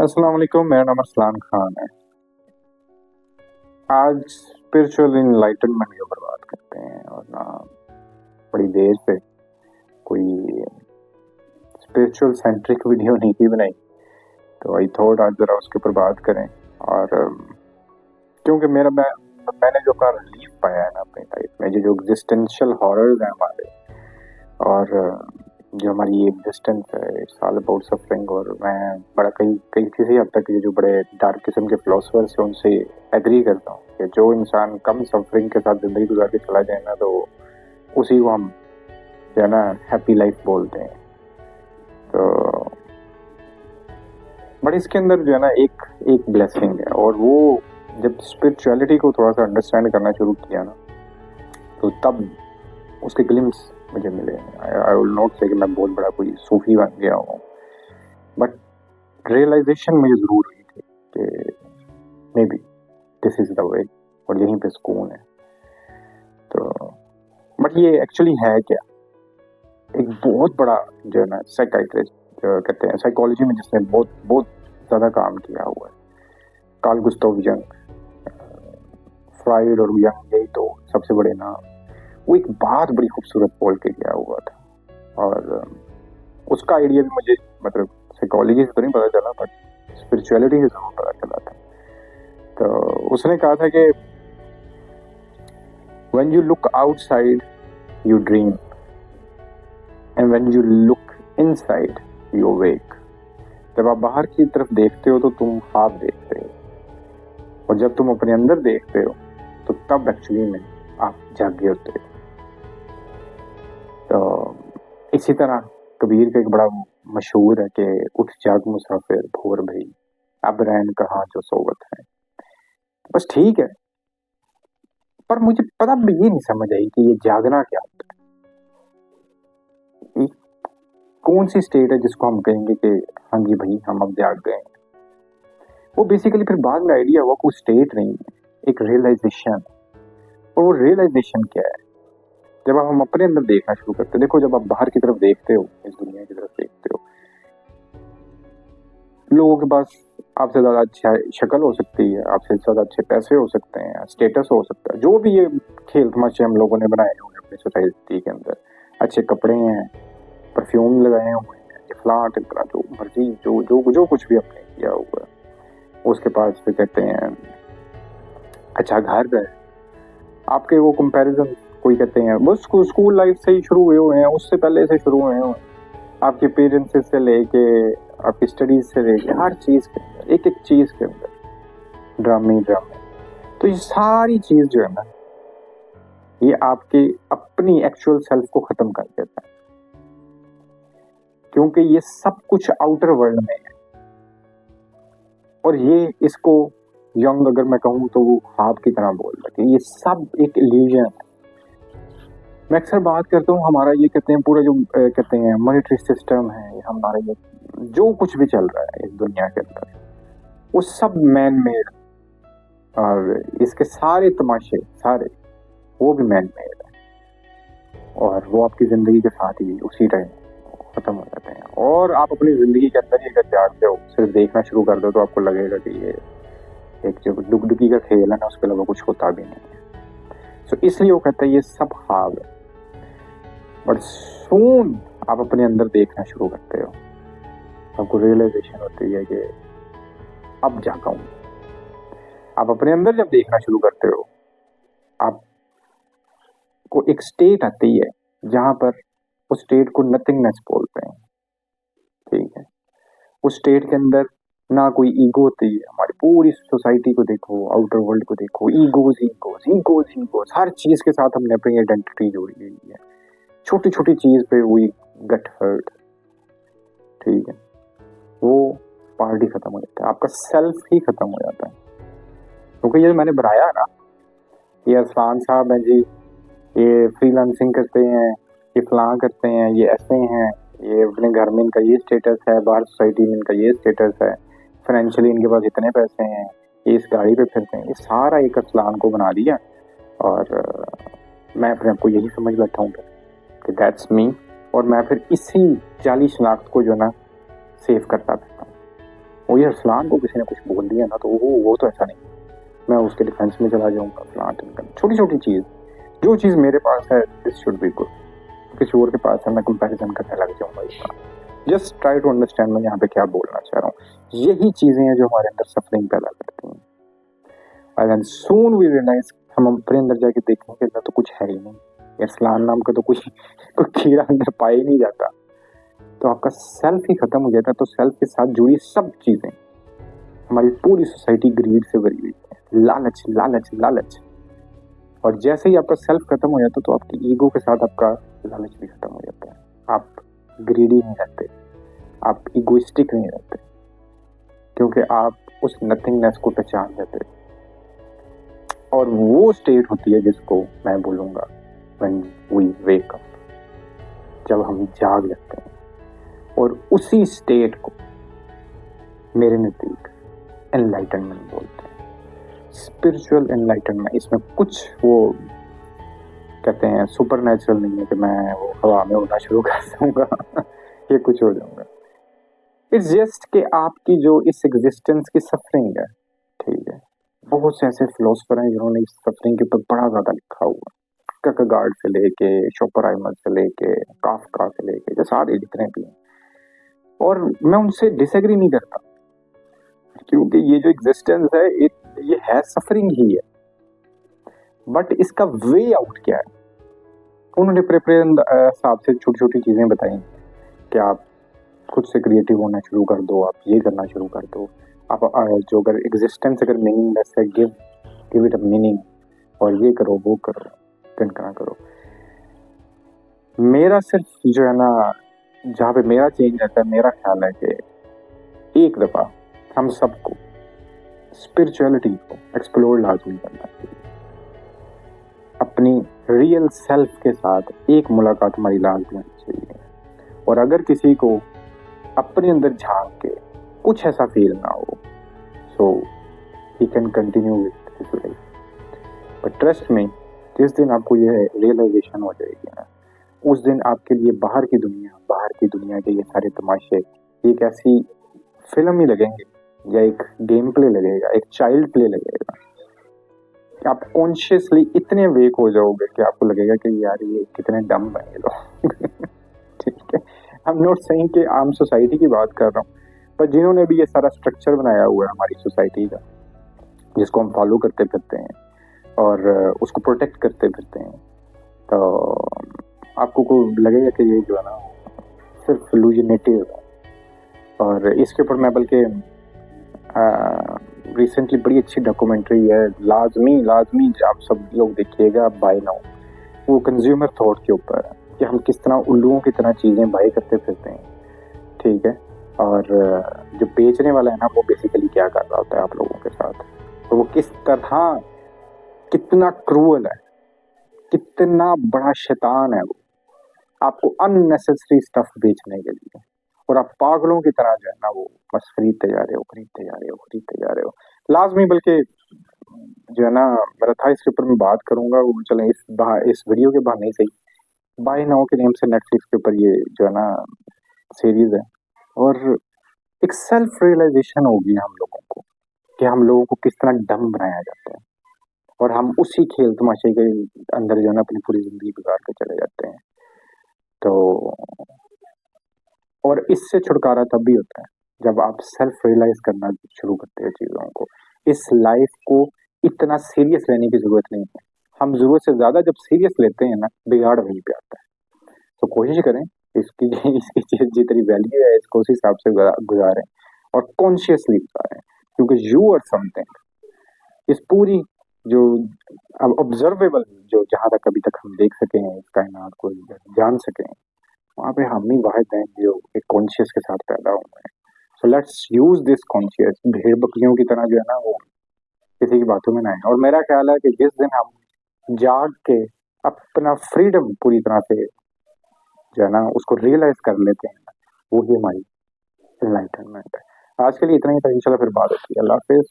अस्सलाम वालेकुम। मेरा नाम अरसलान खान है। आज स्पिरिचुअल इनलाइटनमेंट के ऊपर बात करते हैं और ना बड़ी देर से कोई स्पिरिचुअल सेंट्रिक वीडियो नहीं थी बनाई, तो आई थॉट आज जरा उसके ऊपर बात करें। और क्योंकि मैंने जो अपना रिलीफ पाया है ना अपनी लाइफ में, जो एग्जिस्टेंशियल हॉरर्स हैं हमारे, और जो हमारी ये एग्जिस्टेंस है, इट्स ऑल अबाउट सफरिंग। और मैं बड़ा कई किसी हद तक ये जो बड़े डार्क किस्म के फिलोसफर्स हैं उनसे एग्री करता हूँ कि जो इंसान कम सफरिंग के साथ जिंदगी गुजार के चला जाए ना, तो उसी को हम जो है ना हैप्पी लाइफ बोलते हैं। तो बट इसके अंदर जो है ना एक ब्लेसिंग है, और वो जब स्पिरिचुअलिटी को थोड़ा सा अंडरस्टैंड करना शुरू किया ना, तो तब उसके ग्लिम्स मुझे मिले। आई विल नॉट से कि मैं बहुत बड़ा कोई सूफी बन गया हूँ, बट रियलाइजेशन मुझे जरूर हुई थी कि may be this is the way, और यहीं पे सुकून है। तो बट ये एक्चुअली है क्या? एक बहुत बड़ा जो है ना साइकाइट्रिस्ट कहते हैं साइकोलॉजी में, जिसने बहुत बहुत ज़्यादा काम किया हुआ है, कार्ल गुस्ताव जंग, फ्राइड और यंग, यही तो सबसे बड़े नाम। वो एक बात बड़ी खूबसूरत बोल के गया हुआ था, और उसका आइडिया भी मुझे मतलब साइकोलॉजी से तो नहीं पता चला, बट स्पिरिचुअलिटी से जरूर पता चला था। तो उसने कहा था कि when you look outside you dream and when you look inside you awake। जब आप बाहर की तरफ देखते हो तो तुम ख्वाब देखते हो, और जब तुम अपने अंदर देखते हो तो तब एक्चुअली में आप जागे होते हो। तो इसी तरह कबीर का एक बड़ा मशहूर है कि उठ जाग मुसाफिर भोर भई, अब रैन कहाँ जो सोवत है। बस ठीक है, पर मुझे पता भी ये नहीं समझ आई कि ये जागना क्या होता है। कौन सी स्टेट है जिसको हम कहेंगे कि हाँ जी भाई हम अब जाग गए? वो बेसिकली फिर बाद में आइडिया हुआ कोई स्टेट नहीं है, एक रियलाइजेशन। और वो रियलाइजेशन क्या है? जब हम अपने अंदर देखना शुरू करते हैं। देखो, जब आप बाहर की तरफ देखते हो, इस दुनिया की तरफ देखते हो, लोगों के पास आपसे ज्यादा अच्छा शक्ल हो सकती है, आपसे ज्यादा अच्छे पैसे हो सकते हैं, स्टेटस हो सकता है, जो भी ये खेल तमाशे हम लोगों ने बनाए हुए अपनी सोसाइटी के अंदर, अच्छे कपड़े हैं, परफ्यूम लगाए हुए हैं, फलां टिकरा, जो मर्जी जो कुछ भी आपने किया हुआ है, उसके पास फिर कहते हैं अच्छा घर है। आपके वो कंपैरिजन कोई कहते हैं वो स्कूल लाइफ से ही शुरू हुए हुए हैं, उससे पहले से शुरू हुए हैं, आपके पेरेंट्स से लेके आपकी स्टडीज से लेके हर चीज के अंदर, एक एक चीज के अंदर ड्रामे। तो ये सारी चीज जो है ना, ये आपके अपनी एक्चुअल सेल्फ को खत्म कर देता है, क्योंकि ये सब कुछ आउटर वर्ल्ड में है। और ये इसको यंग अगर मैं कहूँ तो वो ख्वाब की तरह बोल रहा है, ये सब एक इल्यूजन है। मैं अक्सर बात करता हूँ, हमारा ये कहते हैं पूरा जो कहते हैं मॉनेटरी सिस्टम है, हमारा ये जो कुछ भी चल रहा है इस दुनिया के अंदर, वो सब मैन मेड, और इसके सारे तमाशे सारे वो भी मैन मेड है, और वो आपकी जिंदगी के साथ ही उसी टाइम खत्म हो जाते हैं। और आप अपनी जिंदगी के अंदर ही अगर जागते हो, सिर्फ देखना शुरू कर दो, तो आपको लगेगा कि ये एक जो डुगडुगी का खेल है ना, उसके अलावा कुछ होता भी नहीं है। तो इसलिए वो कहते हैं ये सब ख्वाब है। बट सून आप अपने अंदर देखना शुरू करते हो, आपको रियलाइजेशन होती है कि अब जागा हूं। आप अपने अंदर जब देखना शुरू करते हो, आपको एक स्टेट आती है जहां पर उस स्टेट को नथिंगनेस बोलते हैं। ठीक है, उस स्टेट के अंदर ना कोई ईगो होती है। हमारी पूरी सोसाइटी को देखो, आउटर वर्ल्ड को देखो, ईगोज, हर चीज के साथ हमने अपनी आइडेंटिटी जोड़ी हुई है। छोटी छोटी चीज पे वी गेट हर्ट। ठीक है, वो पार्टी खत्म हो जाता है, आपका सेल्फ ही खत्म हो जाता है। क्योंकि ये मैंने बनाया ना, ये अरसलान साहब हैं जी, ये फ्रीलांसिंग करते हैं, ये फलां करते हैं, ये ऐसे हैं, ये अपने घर में इनका ये स्टेटस है, बाहर सोसाइटी में इनका ये स्टेटस है, फाइनेंशियली इनके पास इतने पैसे हैं, ये इस गाड़ी पे फिरते हैं, ये सारा एक अरसलान को बना दिया। और मैं अपने आपको यही समझ बैठा हूँ कि दैट्स मी, और मैं फिर इसी जाली शनाख्त को जो ना सेव करता रहता हूँ। वो ये अरसलान को किसी ने कुछ बोल दिया ना तो वो तो ऐसा नहीं, मैं उसके डिफेंस में चला जाऊंगा फलां टिमकन। छोटी छोटी चीज, जो चीज मेरे पास है दिस शुड बी गुड, किसी और के पास है मैं कंपैरिजन करने लग जाऊंगा इसका। जस्ट ट्राई टू अंडरस्टैंड मैं यहाँ पे क्या बोलना चाह रहा हूँ। यही चीजें हैं जो हमारे अंदर सफरिंग पैदा करती हैं। एंड सून वी रियलाइज, हम अपने अंदर जाके देखेंगे अंदर तो कुछ है ही नहीं, अरसलान नाम का तो कोई कीड़ा अंदर पाया ही नहीं जाता, तो आपका सेल्फ ही खत्म हो जाता है। तो सेल्फ के साथ जुड़ी सब चीजें, हमारी पूरी सोसाइटी ग्रीड से भरी हुई है, लालच लालच लालच। और जैसे ही आपका सेल्फ खत्म हो जाता है तो आपकी ईगो के साथ आपका लालच भी खत्म हो जाता है। आप ग्रीडी नहीं रहते, आप इगोइस्टिक नहीं रहते, क्योंकि आप उस नथिंगनेस को पहचान जाते। और वो स्टेट होती है जिसको मैं बोलूंगा व्हेन वी वेक अप, जब हम जाग जाते हैं। और उसी स्टेट को मेरे नजदीक एनलाइटनमेंट बोलते हैं, स्पिरिचुअल एनलाइटनमेंट। इसमें कुछ वो कहते हैं सुपर नेचुरल नहीं है कि मैं वो हवा में उड़ना शुरू कर दूंगा ये कुछ हो जाऊंगा। इट्स जस्ट कि आपकी जो इस एग्जिस्टेंस की सफरिंग है, ठीक है, बहुत से ऐसे फिलोसफर हैं जिन्होंने इस सफरिंग के ऊपर बड़ा ज्यादा लिखा हुआ, ककगार्ड से लेके शोपेनहाइमर से लेके काफका से लेके, जो सारे जितने भी हैं। और मैं उनसे डिसएग्री नहीं करता, क्योंकि ये जो एग्जिस्टेंस है ये है सफरिंग ही है, बट इसका वे आउट क्या है। उन्होंने हिसाब से छोटी छोटी चीजें बताई कि आप खुद से क्रिएटिव होना शुरू कर दो, आप ये करना शुरू कर दो, आप जो अगर एग्जिस्टेंस अगर मीनिंगलेस है, गिव इट अ मीनिंग, और ये करो वो करो करना करो। मेरा सिर्फ जो है ना, जहाँ पे मेरा चेंज रहता है, मेरा ख्याल है कि एक दफा हम सबको स्पिरिचुअलिटी को एक्सप्लोर लाजमी करना चाहिए। अपनी रियल सेल्फ के साथ एक मुलाकात हमारी लाजमी होनी चाहिए। और अगर किसी को अपने अंदर झांक के कुछ ऐसा फील ना हो, so he can continue with his life. But trust में, जिस दिन आपको ये रियलाइजेशन हो जाएगी ना, उस दिन आपके लिए बाहर की दुनिया के ये सारे तमाशे एक ऐसी फिल्म ही लगेंगे, या एक गेम प्ले लगेगा, एक चाइल्ड प्ले लगेगा। आप कॉन्शियसली इतने वेक हो जाओगे कि आपको लगेगा कि यार ये कितने डम है ये लोग ठीक है, आई एम नॉट सेइंग कि आम सोसाइटी की बात कर रहा हूँ, पर जिन्होंने भी ये सारा स्ट्रक्चर बनाया हुआ है हमारी सोसाइटी का, जिसको हम फॉलो करते फिरते हैं और उसको प्रोटेक्ट करते फिरते हैं, तो आपको को लगेगा कि ये जो है ना सिर्फ इल्यूजनेटिव है। और इसके ऊपर मैं बल्कि रिसेंटली बड़ी अच्छी डॉक्यूमेंट्री है, लाजमी आप सब लोग देखिएगा, बाय नाउ। वो कंज्यूमर थॉट के ऊपर है कि हम किस तरह उल्लुओं की तरह चीज़ें बाय करते फिरते हैं, ठीक है। और जो बेचने वाला है ना, वो बेसिकली क्या कर रहा होता है आप लोगों के साथ, तो वो किस तरह, कितना क्रूअल है, कितना बड़ा शैतान है वो, आपको अननेसेसरी स्टफ बेचने के लिए। और आप पागलों की तरह जो है ना वो बस खरीदते जा रहे हो लाजमी। बल्कि जो है ना, मेरा था इसके ऊपर मैं बात करूंगा, वो चले इस वीडियो के बहाने से ही, बाय नाउ के नेम से नेटफ्लिक्स के ऊपर ये जो है ना सीरीज है। और एक सेल्फ रियलाइजेशन होगी हम लोगों को कि हम लोगों को किस तरह डम बनाया जाता है, और हम उसी खेल तमाशे के अंदर जो है ना अपनी पूरी जिंदगी गुजार के चले जाते हैं। तो और इससे छुटकारा तब भी होता है जब आप सेल्फ रियलाइज करना शुरू करते हैं चीजों को। इस लाइफ को इतना सीरियस लेने की जरूरत नहीं है। हम जरूरत से ज्यादा जब सीरियस लेते हैं ना, बिगाड़ वहीं पे आता है। तो कोशिश करें इसकी इसकी जितनी वैल्यू है इसको उस हिसाब से गुजारें, और कॉन्शियसली गुजारें, क्योंकि यू आर समथिंग। इस पूरी जो ऑब्जर्वेबल, जो जहां तक अभी तक हम देख सके हैं इस कायनात को जान सके, वहां पे हम ही वाहिद हैं जो एक कॉन्शियस के साथ पैदा हुए हैं। So let's use this conscious. भेड़ बकरियों की तरह जो है ना वो किसी की बातों में ना आए। और मेरा ख्याल है कि जिस दिन हम जाग के अपना फ्रीडम पूरी तरह से जो है ना उसको रियलाइज कर लेते हैं, वो ही हमारी एनलाइटनमेंट है। आज के लिए इतना ही था, इंशाल्लाह फिर बात होती है। अल्लाह हाफिज।